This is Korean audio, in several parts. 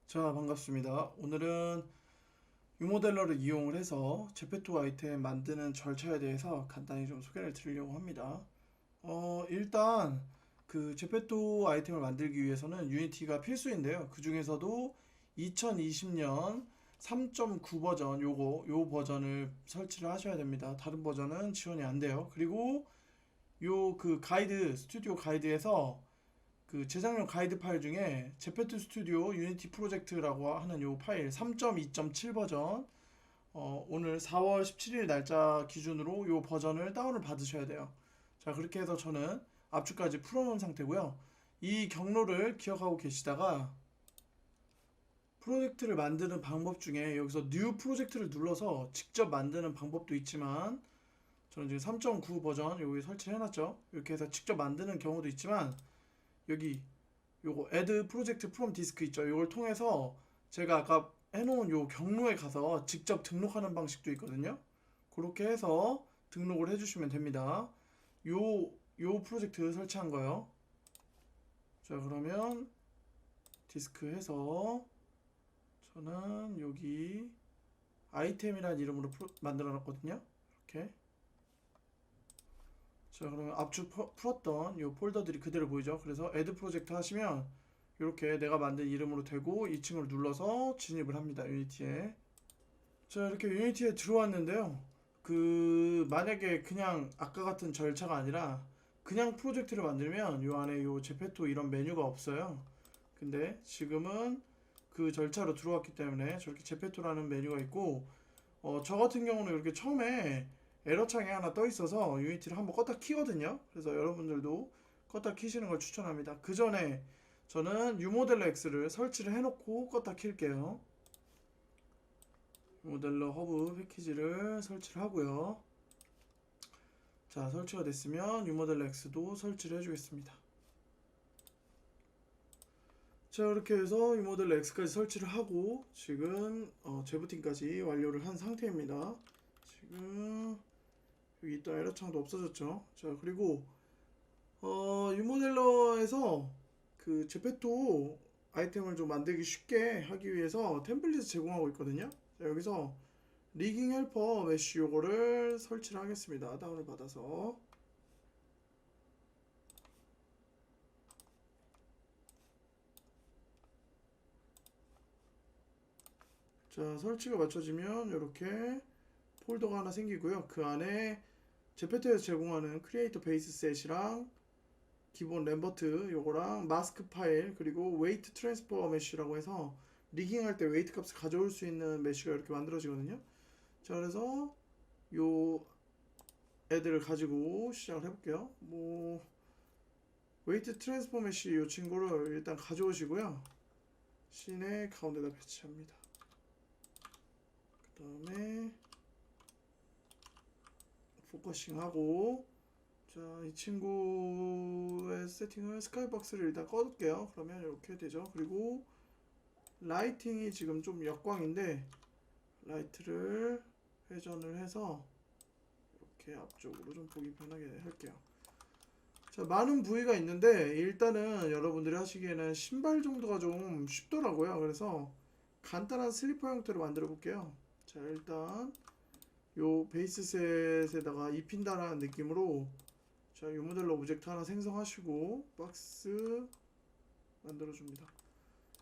자, 반갑습니다. 오늘은 유모델러를 이용을 해서 제페토 아이템 만드는 절차에 대해서 간단히 좀 소개를 드리려고 합니다. 일단 그 제페토 아이템을 만들기 위해서는 유니티가 필수인데요. 그 중에서도 2020년 3.9 버전 요 버전을 설치를 하셔야 됩니다. 다른 버전은 지원이 안 돼요. 그리고 요 그 가이드 스튜디오 가이드에서 그 제작용 가이드 파일 중에 제페토 스튜디오 유니티 프로젝트라고 하는 요 파일 3.2.7 버전 오늘 4월 17일 날짜 기준으로 요 버전을 다운을 받으셔야 돼요. 자, 그렇게 해서 저는 압축까지 풀어놓은 상태고요. 이 경로를 기억하고 계시다가 프로젝트를 만드는 방법 중에 여기서 뉴 프로젝트를 눌러서 직접 만드는 방법도 있지만 저는 지금 3.9 버전 여기 설치를 해놨죠. 이렇게 해서 직접 만드는 경우도 있지만 여기 요거 add project from disk 있죠. 요걸 통해서 제가 아까 해놓은 요 경로에 가서 직접 등록하는 방식도 있거든요. 그렇게 해서 등록을 해주시면 됩니다. 요 프로젝트 설치한 거요. 자, 그러면 디스크 해서 저는 여기 아이템이라는 이름으로 만들어 놨거든요. 이렇게. 자, 그러면 압축 풀었던 요 폴더들이 그대로 보이죠. 그래서 add project 하시면 이렇게 내가 만든 이름으로 되고 2층을 눌러서 진입을 합니다. 유니티에. 자, 이렇게 유니티에 들어왔는데요. 만약에 그냥 아까 같은 절차가 아니라 그냥 프로젝트를 만들면 요 안에 요 제페토 이런 메뉴가 없어요. 근데 지금은 그 절차로 들어왔기 때문에 저렇게 제페토라는 메뉴가 있고 저 같은 경우는 이렇게 처음에 에러창이 하나 떠 있어서 유니티를 한번 껐다 키거든요. 그래서 여러분들도 껐다 키시는 걸 추천합니다. 그 전에 저는 유모델러 X를 설치를 해놓고 껐다 킬게요. 유모델러 허브 패키지를 설치를 하고요. 자, 설치가 됐으면 유모델러 X도 설치를 해주겠습니다. 자, 이렇게 해서 유모델러 X까지 설치를 하고 지금 재부팅까지 완료를 한 상태입니다. 지금 여기 있던 에러창도 없어졌죠. 자, 그리고 유모델러에서 그 제페토 아이템을 좀 만들기 쉽게 하기 위해서 템플릿을 제공하고 있거든요. 자, 여기서 리깅 헬퍼 메쉬 요거를 설치를 하겠습니다. 다운을 받아서. 자, 설치가 맞춰지면 이렇게 폴더가 하나 생기고요. 그 안에 제페토에서 제공하는 크리에이터 베이스 셋이랑 기본 램버트 요거랑 마스크 파일 그리고 웨이트 트랜스퍼 메쉬라고 해서 리깅 할 때 웨이트 값을 가져올 수 있는 메쉬가 이렇게 만들어지거든요. 자, 그래서 요 애들을 가지고 시작을 해볼게요. 웨이트 트랜스퍼 메쉬 요 친구를 일단 가져오시고요. 씬의 가운데다 배치합니다. 그 다음에 포커싱하고 자, 이 친구의 세팅을 스카이박스를 일단 꺼둘게요. 그러면 이렇게 되죠. 그리고 라이팅이 지금 좀 역광인데 라이트를 회전을 해서 이렇게 앞쪽으로 좀 보기 편하게 할게요. 자, 많은 부위가 있는데 일단은 여러분들이 하시기에는 신발 정도가 좀 쉽더라고요. 그래서 간단한 슬리퍼 형태로 만들어 볼게요. 자, 일단 요 베이스셋에다가 입힌다라는 느낌으로 자, 요 모델로 오브젝트 하나 생성하시고 박스 만들어줍니다.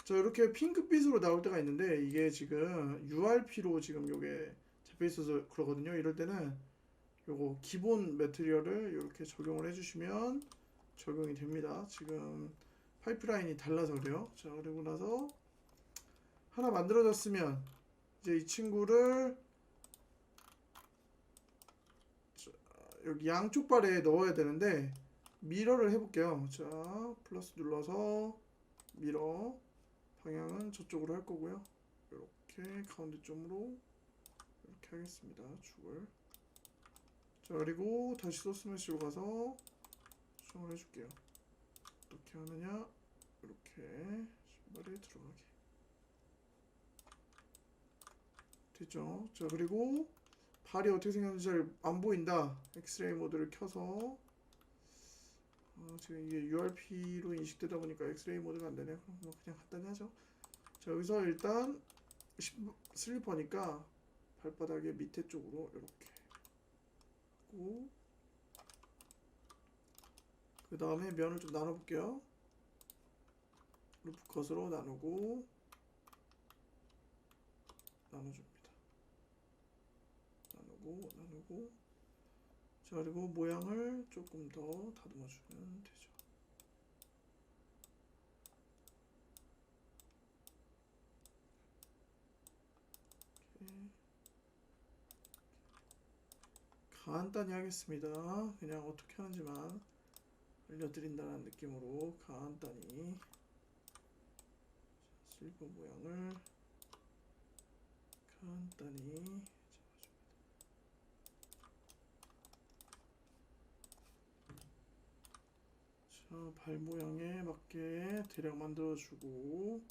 자, 이렇게 핑크빛으로 나올 때가 있는데 이게 지금 URP로 지금 요게 잡혀있어서 그러거든요. 이럴 때는 요거 기본 매트리얼을 이렇게 적용을 해주시면 적용이 됩니다. 지금 파이프라인이 달라서 그래요. 자, 그리고 나서 하나 만들어졌으면 이제 이 친구를 여기 양쪽 발에 넣어야 되는데 미러를 해볼게요. 자, 플러스 눌러서 미러 방향은 저쪽으로 할 거고요. 이렇게 가운데 점으로 이렇게 하겠습니다. 축을. 자, 그리고 다시 소스 메시로 가서 수정을 해줄게요. 어떻게 하느냐? 이렇게 신발에 들어가게 됐죠? 자, 그리고 발이 어떻게 생겼는지 잘 안 보인다. 엑스레이 모드를 켜서 지금 이게 URP로 인식되다 보니까 엑스레이 모드가 안 되네요. 그럼 뭐 그냥 간단히 하죠. 자, 여기서 일단 슬리퍼니까 발바닥의 밑에 쪽으로 이렇게 하고, 그 다음에 면을 좀 나눠 볼게요. 루프 컷으로 나누고 나눠줍니다. 나누고. 자, 그리고 모양을 조금 더 다듬어 주면 되죠. 이렇게. 간단히 하겠습니다. 그냥 어떻게 하는지만 알려드린다는 느낌으로 간단히 슬리퍼 모양을 간단히 자, 발 모양에 맞게 대략 만들어주고,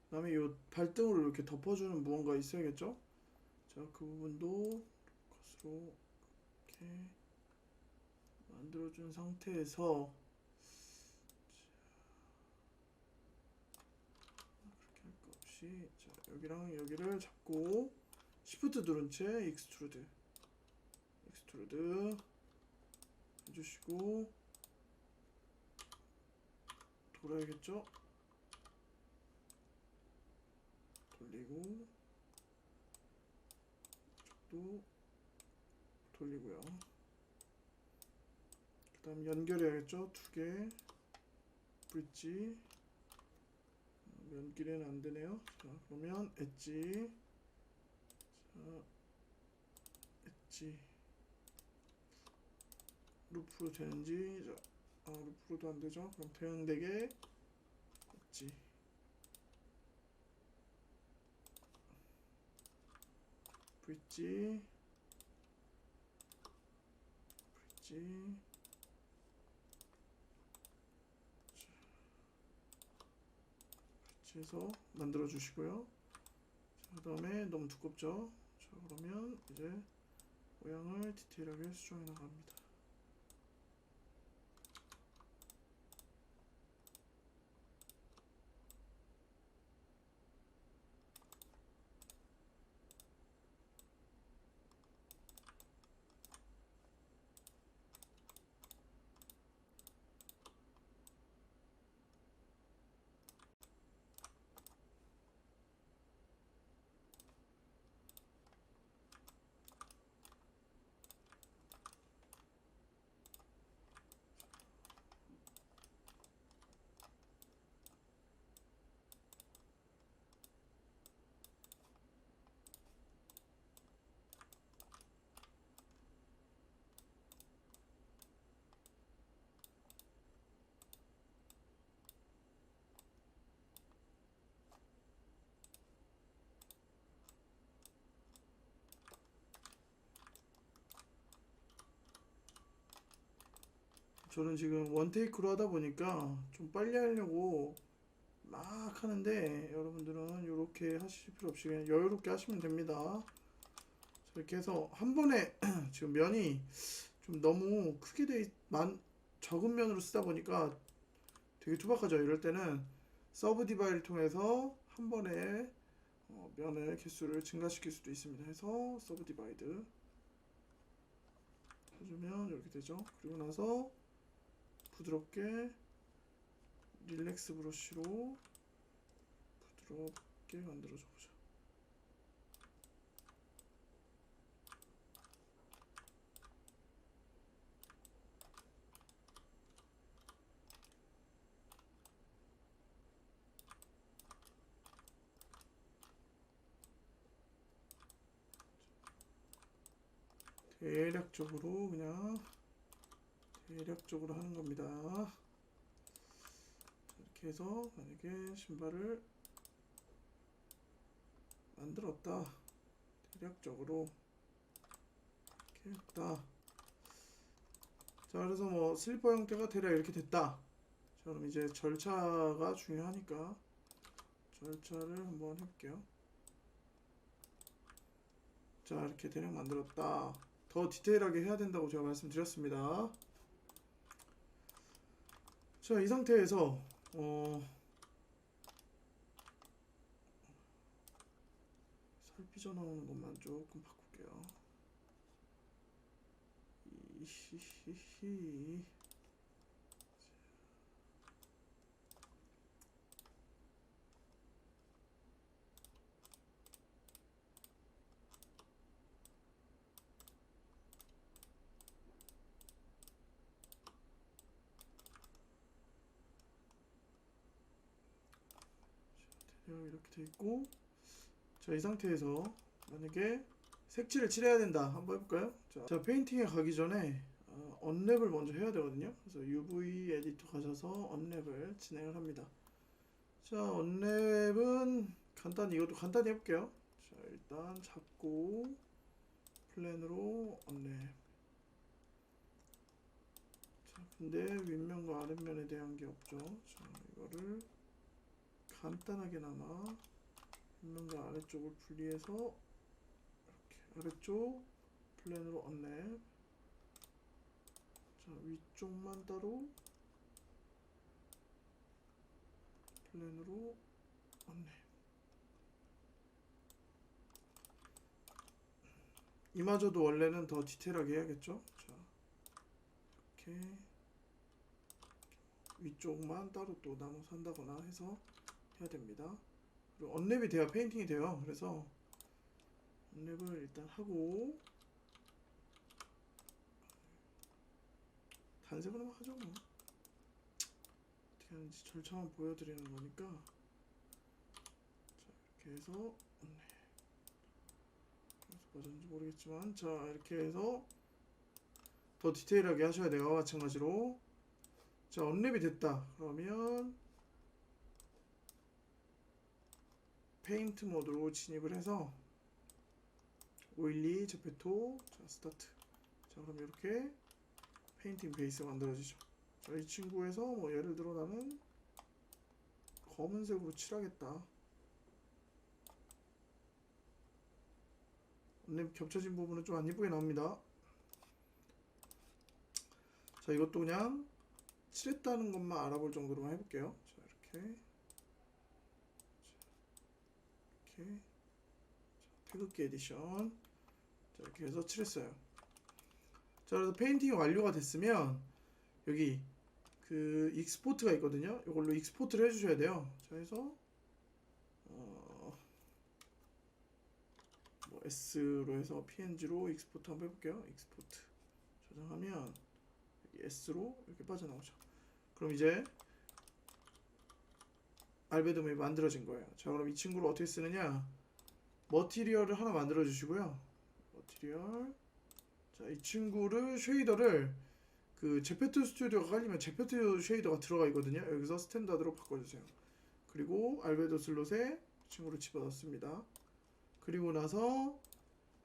그 다음에 이 발등으로 이렇게 덮어주는 무언가 있어야겠죠? 자, 그 부분도 컷으로 이렇게 만들어준 상태에서 그렇게 할 거 없이, 자, 여기랑 여기를 잡고 시프트 누른 채 익스트루드 해주시고 돌아야겠죠? 돌리고 또 돌리고요. 그 다음 연결해야겠죠? 두 개 브릿지. 연길에는 안 되네요. 자, 그러면 엣지. 자, 엣지. 루프로 되는지. 자, 루프로도 안 되죠? 그럼 대응되게 엣지. 브릿지. 브릿지에서 만들어 주시고요. 그 다음에 너무 두껍죠? 자, 그러면 이제 모양을 디테일하게 수정해 나갑니다. 저는 지금 원테이크로 하다 보니까 좀 빨리 하려고 막 하는데, 여러분들은 이렇게 하실 필요 없이 그냥 여유롭게 하시면 됩니다. 이렇게 해서 한 번에 지금 면이 좀 너무 크게 적은 면으로 쓰다 보니까 되게 투박하죠. 이럴 때는 서브 디바이를 통해서 한 번에 면의 개수를 증가시킬 수도 있습니다. 해서 서브 디바이드 해주면 이렇게 되죠. 그리고 나서 부드럽게 릴렉스 브러쉬로 부드럽게 만들어줘 보죠. 대략적으로 그냥 대략적으로 하는 겁니다. 이렇게 해서 만약에 신발을 만들었다, 대략적으로 이렇게 했다. 자, 그래서 뭐 슬리퍼 형태가 대략 이렇게 됐다. 자, 그럼 이제 절차가 중요하니까 절차를 한번 해볼게요. 자, 이렇게 대략 만들었다. 더 디테일하게 해야 된다고 제가 말씀드렸습니다. 자, 이 상태에서 삐져나오는 것만 조금 바꿀게요. 히히히. 이렇게 돼 있고, 자, 이 상태에서 만약에 색칠을 칠해야 된다 한번 해볼까요? 자, 페인팅에 가기 전에 언랩을 먼저 해야 되거든요. 그래서 UV 에디터 가셔서 언랩을 진행을 합니다. 자, 언랩은 간단히, 이것도 간단히 해볼게요. 자, 일단 잡고 플랜으로 언랩. 자, 근데 윗면과 아랫면에 대한 게 없죠. 자, 이거를 간단하게나마 윗면과 아래쪽을 분리해서 이렇게 아래쪽 플랜으로 언랩. 자, 위쪽만 따로 플랜으로 언랩. 이마저도 원래는 더 디테일하게 해야겠죠. 자, 이렇게 위쪽만 따로 또 나눠서 한다거나 해서 해야 됩니다. 그리고 언랩이 돼야 페인팅이 돼요. 그래서 언랩을 일단 하고 단색으로만 하죠. 뭐 어떻게 하는지 절차만 보여드리는 거니까. 자, 이렇게 해서 언랩. 그래서 맞았는지 모르겠지만, 자, 이렇게 해서 더 디테일하게 하셔야 돼요. 마찬가지로. 자, 언랩이 됐다. 그러면 페인트 모드로 진입을 해서 오일리 제페토. 자, 스타트. 자, 그럼 이렇게 페인팅 베이스가 만들어지죠. 자, 이 친구에서 뭐 예를 들어 나는 검은색으로 칠하겠다. 언랩 겹쳐진 부분은 좀 안 이쁘게 나옵니다. 자, 이것도 그냥 칠했다는 것만 알아볼 정도로만 해볼게요. 자, 이렇게 이렇게 태극기 에디션. 자, 이렇게 해서 칠했어요. 자, 그래서 페인팅이 완료가 됐으면 여기 그 익스포트가 있거든요. 이걸로 익스포트를 해주셔야 돼요. 자, 해서 뭐 S로 해서 PNG로 익스포트 한번 해볼게요. 익스포트 저장하면 여기 S로 이렇게 빠져나오죠. 그럼 이제 알베도 맵이 만들어진 거예요. 자, 그럼 이 친구를 어떻게 쓰느냐? 머티리얼을 하나 만들어 주시고요. 머티리얼. 자, 이 친구를 쉐이더를 그 제페토 스튜디오가 깔리면 제페토 쉐이더가 들어가 있거든요. 여기서 스탠다드로 바꿔주세요. 그리고 알베도 슬롯에 친구를 집어넣습니다. 그리고 나서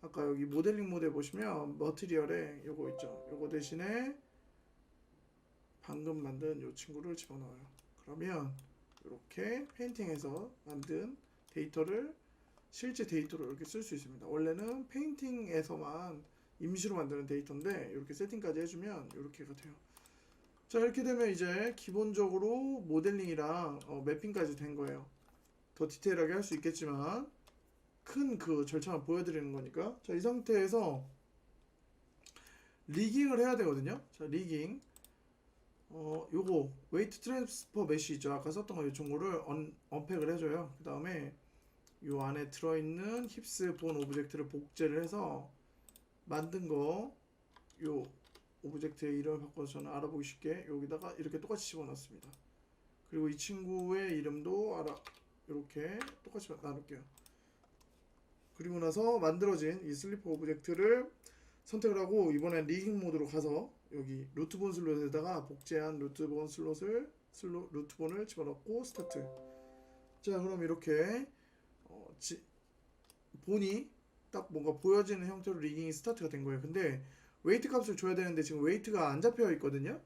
아까 여기 모델링 모드에 보시면 머티리얼에 요거 있죠. 요거 대신에 방금 만든 요 친구를 집어넣어요. 그러면 이렇게 페인팅해서 만든 데이터를 실제 데이터로 이렇게 쓸 수 있습니다. 원래는 페인팅에서만 임시로 만드는 데이터인데 이렇게 세팅까지 해주면 이렇게가 돼요. 자, 이렇게 되면 이제 기본적으로 모델링이랑 매핑까지 된 거예요. 더 디테일하게 할 수 있겠지만 큰 그 절차만 보여드리는 거니까. 자, 이 상태에서 리깅을 해야 되거든요. 자, 리깅. 요거 웨이트 트랜스퍼 메시죠. 아까 썼던 거 이 친구를 언팩을 해줘요. 그 다음에 요 안에 들어있는 힙스 본 오브젝트를 복제를 해서 만든 거 요 오브젝트의 이름을 바꿔서 저는 알아보기 쉽게 여기다가 이렇게 똑같이 집어넣습니다. 그리고 이 친구의 이름도 이렇게 똑같이 나눌게요. 그리고 나서 만들어진 이 슬리퍼 오브젝트를 선택을 하고 이번엔 리깅 모드로 가서 여기 루트본 슬롯에다가 복제한 루트본 루트본을 집어넣고 스타트. 자, 그럼 이렇게 본이 딱 뭔가 보여지는 형태로 리깅이 스타트가 된 거예요. 근데 웨이트 값을 줘야 되는데 지금 웨이트가 안 잡혀 있거든요.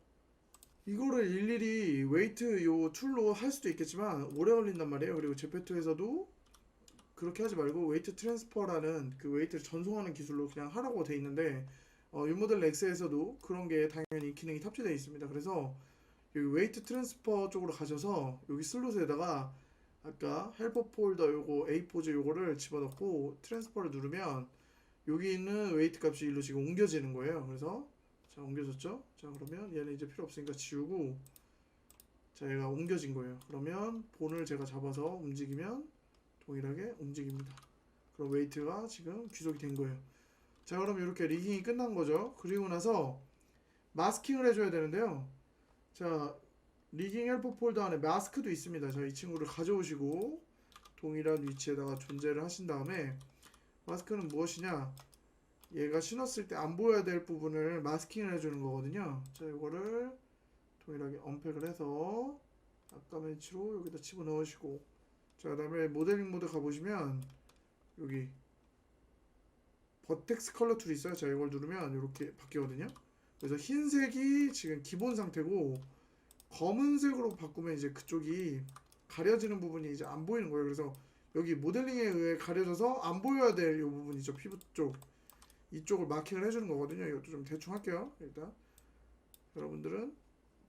이거를 일일이 웨이트 요 툴로 할 수도 있겠지만 오래 걸린단 말이에요. 그리고 제페토에서도 그렇게 하지 말고 웨이트 트랜스퍼라는 그 웨이트를 전송하는 기술로 그냥 하라고 돼 있는데 유모델 X에서도 그런 게 당연히 기능이 탑재되어 있습니다. 그래서 여기 웨이트 트랜스퍼 쪽으로 가셔서 여기 슬롯에다가 아까 헬퍼 폴더 요거 A4지 요거를 집어넣고 트랜스퍼를 누르면 여기 있는 웨이트 값이 일로 지금 옮겨지는 거예요. 그래서 자 옮겨졌죠? 자 그러면 얘는 이제 필요 없으니까 지우고 자 얘가 옮겨진 거예요. 그러면 본을 제가 잡아서 움직이면 동일하게 움직입니다. 그럼 웨이트가 지금 귀속이 된 거예요. 자 그럼 이렇게 리깅이 끝난 거죠. 그리고 나서 마스킹을 해줘야 되는데요. 자 리깅 헬퍼 폴더 안에 마스크도 있습니다. 자 이 친구를 가져오시고 동일한 위치에다가 존재를 하신 다음에 마스크는 무엇이냐, 얘가 신었을 때 안 보여야 될 부분을 마스킹을 해주는 거거든요. 자 이거를 동일하게 언팩을 해서 아까 매치로 여기다 집어넣으시고 자 그 다음에 모델링 모드 가보시면 여기 버텍스 컬러 툴이 있어요. 자 이걸 누르면 이렇게 바뀌거든요. 그래서 흰색이 지금 기본 상태고 검은색으로 바꾸면 이제 그쪽이 가려지는 부분이 이제 안 보이는 거예요. 그래서 여기 모델링에 의해 가려져서 안 보여야 될 이 부분이죠. 피부 쪽 이쪽을 마킹을 해주는 거거든요. 이것도 좀 대충 할게요. 일단 여러분들은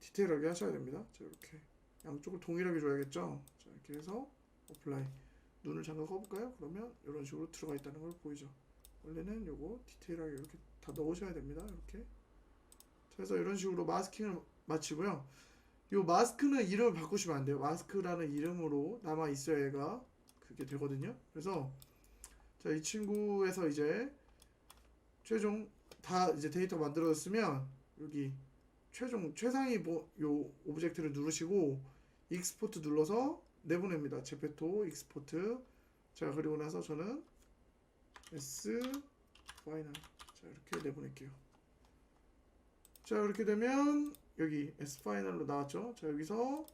디테일하게 하셔야 됩니다. 자 이렇게 양쪽을 동일하게 줘야겠죠. 자 이렇게 해서 어플라이 눈을 잠깐 꺼볼까요? 그러면 이런 식으로 들어가 있다는 걸 보이죠. 원래는 요거 디테일하게 이렇게 다 넣으셔야 됩니다. 이렇게 그래서 이런 식으로 마스킹을 마치고요. 요 마스크는 이름을 바꾸시면 안 돼요. 마스크라는 이름으로 남아 있어야 얘가 그게 되거든요. 그래서 자 이 친구에서 이제 최종 다 이제 데이터 만들어졌으면 여기 최종 최상위 요 오브젝트를 누르시고 익스포트 눌러서 내보냅니다. 제페토 익스포트. 자 그리고 나서 저는 S 파이널 자 이렇게 내보낼게요. 자 이렇게 되면 여기 S 파이널로 나왔죠. 자 여기서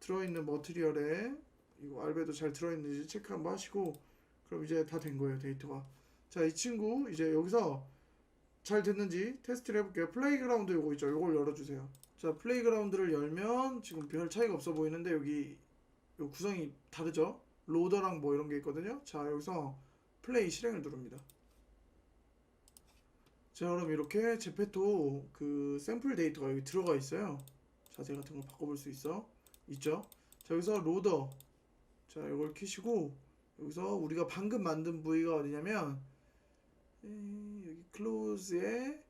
들어있는 머티리얼에 이거 알베도 잘 들어있는지 체크 한번 하시고 그럼 이제 다 된 거예요. 데이터가. 자 이 친구 이제 여기서 잘 됐는지 테스트를 해볼게요. 플레이그라운드 요거 있죠. 요걸 열어주세요. 자 플레이그라운드를 열면 지금 별 차이가 없어 보이는데 여기 요 구성이 다르죠. 로더랑 뭐 이런 게 있거든요. 자 여기서 플레이 실행을 누릅니다. 자 그럼 이렇게 제페토 그 샘플 데이터가 여기 들어가 있어요. 자세 같은 걸 바꿔볼 수 있죠. 자 여기서 로더 자 이걸 키시고 여기서 우리가 방금 만든 부위가 어디냐면 여기 클로즈에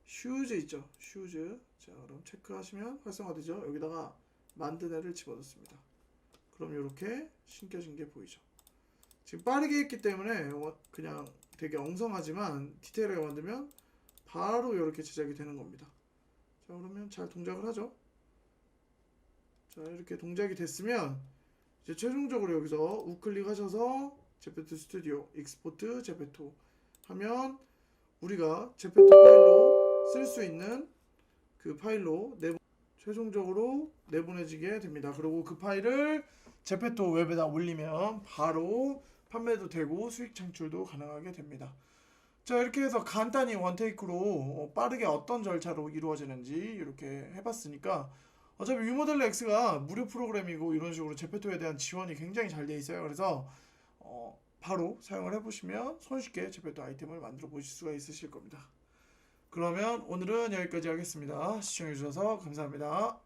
슈즈 있죠. 슈즈 자 그럼 체크하시면 활성화되죠. 여기다가 만든 애를 집어넣습니다. 그럼 이렇게 신겨진 게 보이죠. 지금 빠르게 했기 때문에 그냥 되게 엉성하지만 디테일하게 만들면 바로 이렇게 제작이 되는 겁니다. 자 그러면 잘 동작을 하죠. 자 이렇게 동작이 됐으면 이제 최종적으로 여기서 우클릭 하셔서 제페토 스튜디오 익스포트 제페토 하면 우리가 제페토 파일로 쓸 수 있는 그 파일로 최종적으로 내보내지게 됩니다. 그리고 그 파일을 제페토 웹에다 올리면 바로 판매도 되고 수익 창출도 가능하게 됩니다. 자 이렇게 해서 간단히 원테이크로 빠르게 어떤 절차로 이루어지는지 이렇게 해봤으니까 어차피 위모델러 X가 무료 프로그램이고 이런 식으로 제페토에 대한 지원이 굉장히 잘 되어 있어요. 그래서 바로 사용을 해보시면 손쉽게 제페토 아이템을 만들어 보실 수가 있으실 겁니다. 그러면 오늘은 여기까지 하겠습니다. 시청해주셔서 감사합니다.